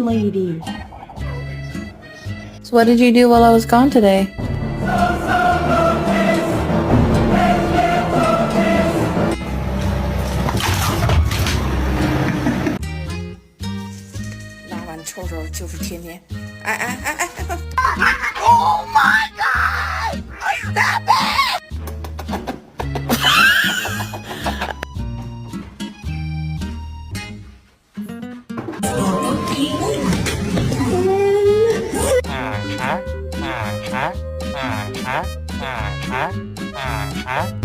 lady. So what did you do while I was gone today? Oh my God! Stop it! Uh-huh.